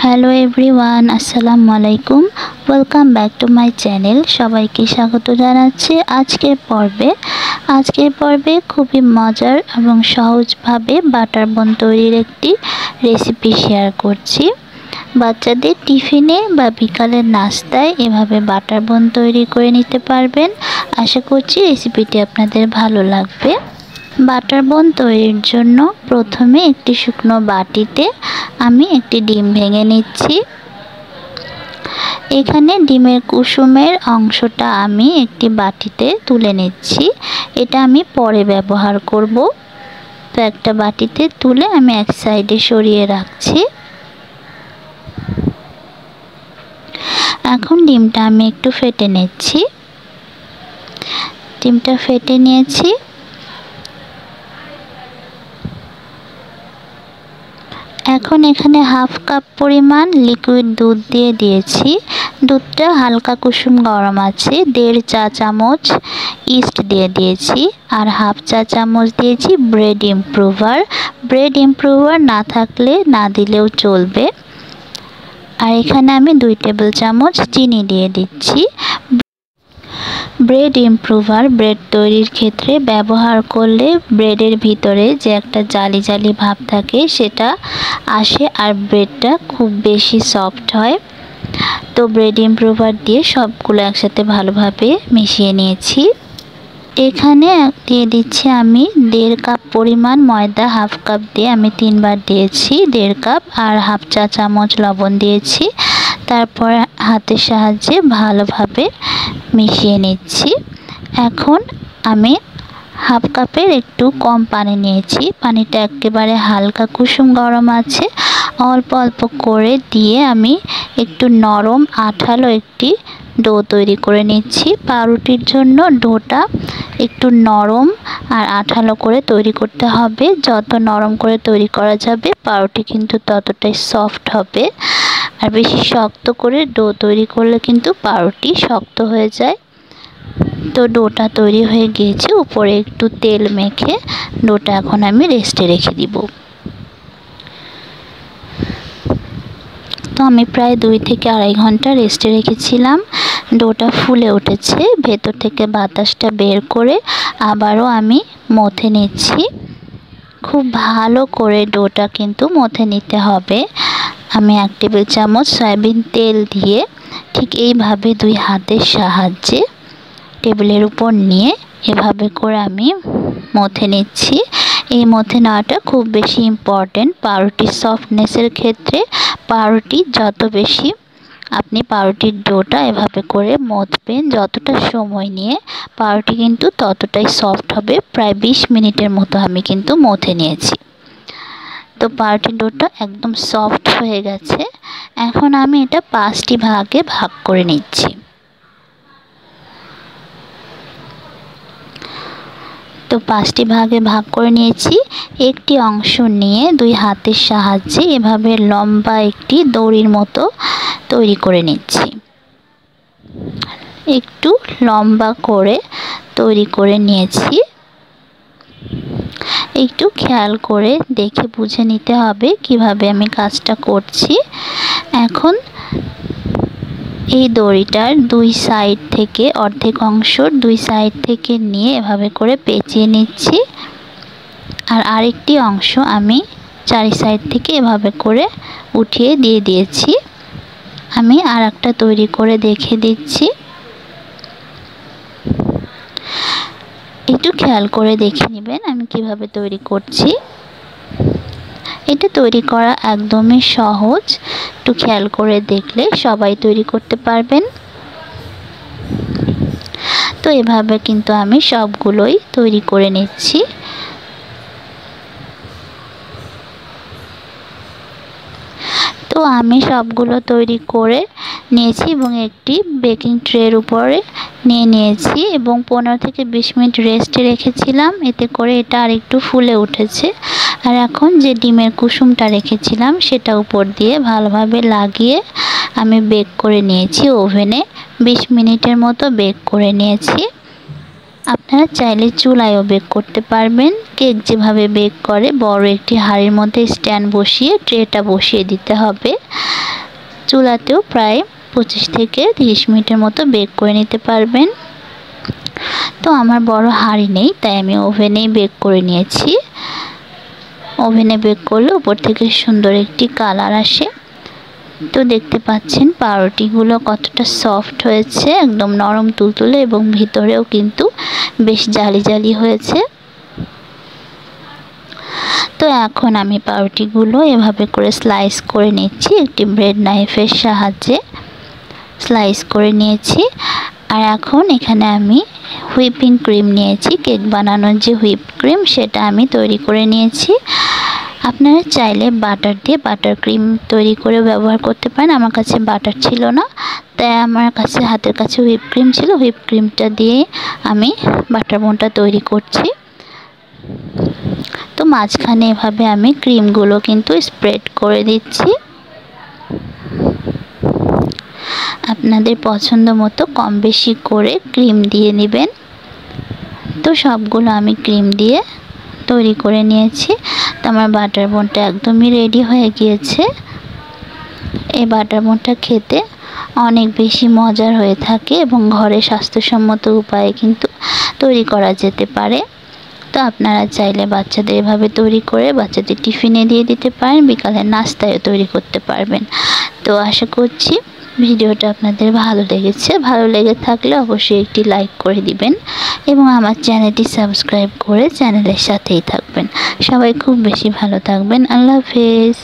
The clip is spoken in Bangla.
হ্যালো এভরিওয়ান, আসসালামু আলাইকুম। Welcome back to my channel. সবাইকে স্বাগত জানাচ্ছি আজকের পর্বে খুবই মজার এবং সহজভাবে বাটার বন তৈরির একটি রেসিপি শেয়ার করছি। বাচ্চাদের টিফিনে বা বিকালের নাস্তায় এভাবে বাটার বন তৈরি করে নিতে পারবেন। আশা করছি রেসিপিটি আপনাদের ভালো লাগবে। বাটার বন তৈরির জন্য প্রথমে একটি শুকনো বাটিতে আমি একটি ডিম ভেঙে নিচ্ছি। এখানে ডিমের কুসুমের অংশটা আমি একটি বাটিতে তুলে নিচ্ছি। এটা আমি পরে ব্যবহার করব। তো একটা বাটিতে তুলে আমি এক সাইডে সরিয়ে রাখছি। এখন ডিমটা আমি একটু ফেটে নিচ্ছি। ডিমটা ফেটে নিয়েছি। এখন এখানে হাফ কাপ পরিমাণ লিকুইড দুধ দিয়ে দিয়েছি। দুধটা হালকা কুসুম গরম আছে। 1.5 চা চামচ ইস্ট দিয়ে দিয়েছি আর হাফ চা চামচ দিয়েছি ব্রেড ইমপ্রুভার না থাকলে না দিলেও চলবে। আর এখানে আমি 2 টেবিল চামচ চিনি দিয়ে দিচ্ছি। ব্রেড ইমপ্রুভার ব্রেড তৈরির ক্ষেত্রে ব্যবহার করলে ব্রেডের ভিতরে যে একটা জালি জালি ভাব থাকে সেটা আসে আর ব্রেডটা খুব বেশি সফট হয়। তো ব্রেড ইমপ্রুভার দিয়ে সবগুলো একসাথে ভালোভাবে মিশিয়ে নিয়েছি। এখানে দিয়ে দিচ্ছি আমি 1.5 কাপ পরিমাণ ময়দা। হাফ কাপ দিয়ে আমি 3 বার দিয়েছি 1.5 কাপ, আর হাফ চা চামচ লবণ দিয়েছি। তারপর হাতের সাহায্যে ভালোভাবে মিশিয়ে নিচ্ছি। এখন আমি হাফ কাপের একটু কম পানি নিয়েছি। পানিটা একেবারে হালকা কুসুম গরম আছে। অল্প অল্প করে দিয়ে আমি একটু নরম আঠালো একটি ডো তৈরি করে নিচ্ছি। পাউরুটির জন্য ডোটা একটু নরম আর আঠালো করে তৈরি করতে হবে। যত নরম করে তৈরি করা যাবে পাউরুটি কিন্তু ততটাই সফট হবে। আর বেশি শক্ত করে ডো তৈরি করলে কিন্তু পাউরুটি শক্ত হয়ে যায়। তো ডোটা তৈরি হয়ে গিয়েছে। উপরে একটু তেল মেখে ডোটা এখন আমি রেস্টে রেখে দিব। তো আমি প্রায় 2 থেকে আড়াই ঘন্টা রেস্টে রেখেছিলাম। ডোটা ফুলে উঠেছে। ভেতর থেকে বাতাসটা বের করে আবারও আমি মথে নিচ্ছি। খুব ভালো করে ডোটা কিন্তু মথে নিতে হবে। আমি 1 টেবিল চামচ সয়াবিন তেল দিয়ে ঠিক এইভাবে 2 হাতের সাহায্যে টেবিলের উপর নিয়ে এভাবে করে আমি মথে নিচ্ছি। এই মথে নেওয়াটা খুব বেশি ইম্পর্টেন্ট পাউরুটির সফটনেসের ক্ষেত্রে। পাউরুটি যত বেশি আপনি পাউরুটির ডোটা এভাবে করে মথবেন, যতটা সময় নিয়ে পাউরুটি কিন্তু ততটাই সফট হবে। প্রায় 20 মিনিটের মতো আমি কিন্তু মথে নিয়েছি। তো পাউরুটির ডোটা একদম সফট হয়ে গেছে। এখন আমি এটা 5টি ভাগে ভাগ করে নিচ্ছি। তো 5টি ভাগে ভাগ করে নিয়েছি। একটি অংশ নিয়ে 2 হাতের সাহায্যে এভাবে লম্বা একটি দড়ির মতো তৈরি করে নিচ্ছি। একটু লম্বা করে তৈরি করে নিয়েছি। একটু খেয়াল করে দেখে বুঝে নিতে হবে কিভাবে আমি কাজটা করছি। এখন এই দড়িটার 2 সাইড থেকে অর্ধেক অংশ 2 সাইড থেকে নিয়ে এভাবে করে পেঁচিয়ে নিচ্ছি। আর আরেকটি অংশ আমি 4 সাইড থেকে এভাবে করে উঠিয়ে দিয়ে দিয়েছি। আমি আর একটা তৈরি করে দেখে দিচ্ছি। একটু খেয়াল করে দেখে নেবেন আমি কিভাবে তৈরি করছি। এটা তৈরি করা একদমই সহজ। একটু খেয়াল করে দেখলে সবাই তৈরি করতে পারবেন। তো এভাবে কিন্তু আমি সবগুলোই তৈরি করে নিচ্ছি। তো আমি সবগুলো তৈরি করে নিয়েছি এবং একটি বেকিং ট্রের উপরে নিয়ে নিয়েছি এবং 15 থেকে 20 মিনিট রেস্টে রেখেছিলাম। এতে করে এটা আরেকটু ফুলে উঠেছে। আর এখন যে ডিমের কুসুমটা রেখেছিলাম সেটা উপর দিয়ে ভালোভাবে লাগিয়ে আমি বেক করে নিয়েছি ওভেনে। 20 মিনিটের মতো বেক করে নিয়েছি। আপনারা চাইলে চুলায়ও বেক করতে পারবেন। কেক যেভাবে বেক করে বড় একটি হাঁড়ির মধ্যে স্ট্যান্ড বসিয়ে ট্রেটা বসিয়ে দিতে হবে। চুলাতেও প্রায় 25 থেকে 30 মিনিটের মতো বেক করে নিতে পারবেন। তো আমার বড় হাঁড়ি নেই, তাই আমি ওভেনেই বেক করে নিয়েছি। ওভেনে বেক করলে উপর থেকে সুন্দর একটি কালার আসে। তো দেখতে পাচ্ছেন পাউরুটিগুলো কতটা সফট হয়েছে, একদম নরম তুলতুলে, এবং ভিতরেও কিন্তু বেশ জালি জালি হয়েছে। তো এখন আমি পাউরুটিগুলো এভাবে করে স্লাইস করে নিচ্ছি, একটি ব্রেড নাইফের সাহায্যে স্লাইস করে নিয়েছি। আর এখন এখানে আমি হুইপিং ক্রিম নিয়েছি, কেক বানানোর যে হুইপ ক্রিম সেটা আমি তৈরি করে নিয়েছি। আপনারা চাইলে বাটার দিয়ে বাটার ক্রিম তৈরি করে ব্যবহার করতে পারেন। আমার কাছে বাটার ছিল না, তাই আমার কাছে হাতের কাছে হুইপ ক্রিম ছিল। হুইপ ক্রিমটা দিয়ে আমি বাটার বোনটা তৈরি করছি। তো মাঝখানে এভাবে আমি ক্রিমগুলো কিন্তু স্প্রেড করে দিচ্ছি। আপনাদের পছন্দ মতো কম বেশি করে ক্রিম দিয়ে নেবেন। তো সবগুলো আমি ক্রিম দিয়ে তৈরি করে নিয়েছি। তো আমার বাটার বোনটা একদমই রেডি হয়ে গিয়েছে। এই বাটার বোনটা খেতে অনেক বেশি মজার হয়ে থাকে এবং ঘরে স্বাস্থ্যসম্মত উপায়ে কিন্তু তৈরি করা যেতে পারে। তো আপনারা চাইলে বাচ্চাদের এভাবে তৈরি করে বাচ্চাদের টিফিনে দিয়ে দিতে পারেন, বিকালের নাস্তায়ও তৈরি করতে পারবেন। তো আশা করছি ভিডিওটা আপনাদের ভালো লেগেছে। ভালো লেগে থাকলে অবশ্যই একটি লাইক করে দিবেন এবং আমার চ্যানেলটি সাবস্ক্রাইব করে চ্যানেলের সাথেই থাকবেন। সবাই খুব বেশি ভালো থাকবেন। আল্লাহ হাফেজ।